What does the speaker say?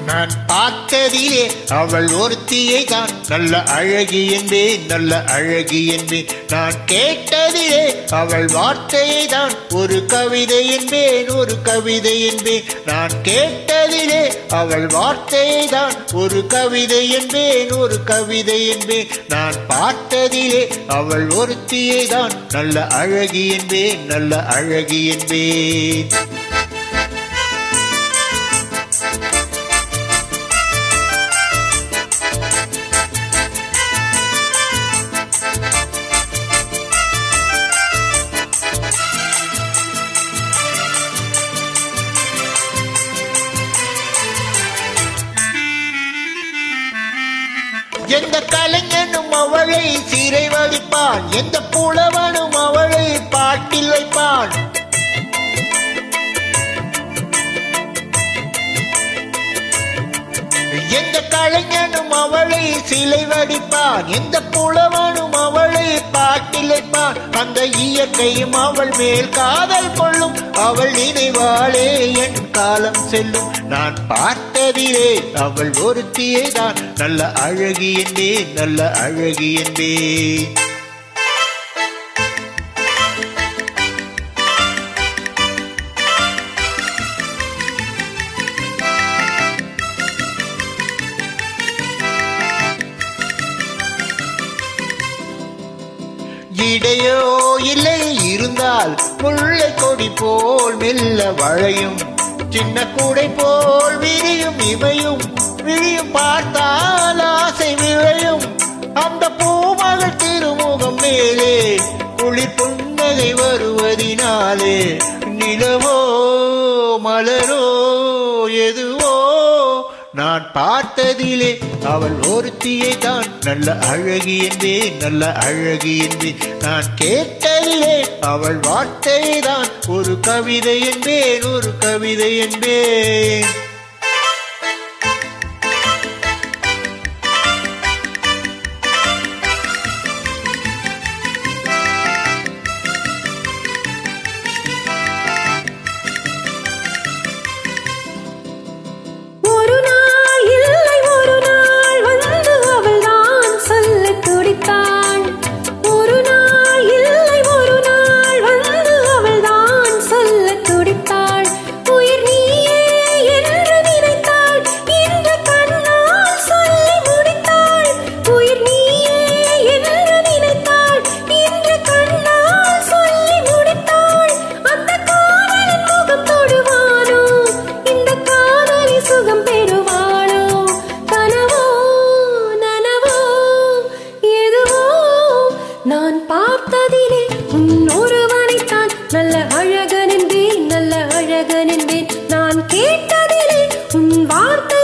நான் பார்த்ததிலே அவள் ஒருத்தியை தான் நல்ல அழகி என்பேன், நல்ல அழகி என்பேன். நான் கேட்டதிலே அவள் வார்த்தையை தான் ஒரு கவிதை என்பேன், ஒரு கவிதை என்பேன். நான் கேட்டதிலே அவள் வார்த்தையை தான் ஒரு கவிதை என்பேன், ஒரு கவிதை என்பேன். நான் பார்த்ததிலே அவள் ஒருத்தியை தான் நல்ல அழகி என்பேன், நல்ல அழகி என்பேன். எந்த கலைஞனும் அவளை சீரை வடிப்பான், எந்த புலவனும் அவளை பாட்டில் வைப்பான். எந்த கலைஞனும் அவளை சிலை வடிப்பான், எந்த புலவனும் அவளை பாட்டில் வைப்பான். அந்த இயற்கையும் அவள் மேல் காதல் கொள்ளும், அவள் நினைவாளே என் காலம் செல்லும். நான் பார்த்ததிலே அவள் ஒருத்தியை தான் நல்ல அழகி என்பேன், நல்ல அழகி என்பேன். இடையோ இல்லை இருந்தால் முல்லை கொடி போல் மெல்ல வளையும், சின்ன கூடை போல் விரியும் இவையும், விரியும் பார்த்தால் ஆசை விளையும். அந்த பூமகள் திருமுகம் மேலே குளிர் புன்னகை வருவதினாலே நிலவோ மலரோ எதுவோ நான் பார்த்ததிலே அவள் ஒருத்தியை தான் நல்ல அழகி என்பேன், நல்ல அழகி என்பேன். நான் கேட்டதிலே அவள் வார்த்தையை தான் ஒரு கவிதை என்பேன், ஒரு கவிதை என்பேன். நான் பார்த்ததிலே உன்னொருவனைத்தான் நல்ல அழகன் என்பேன், நல்ல அழகன் என்பேன். நான் கேட்டதிலே உன் வார்த்தை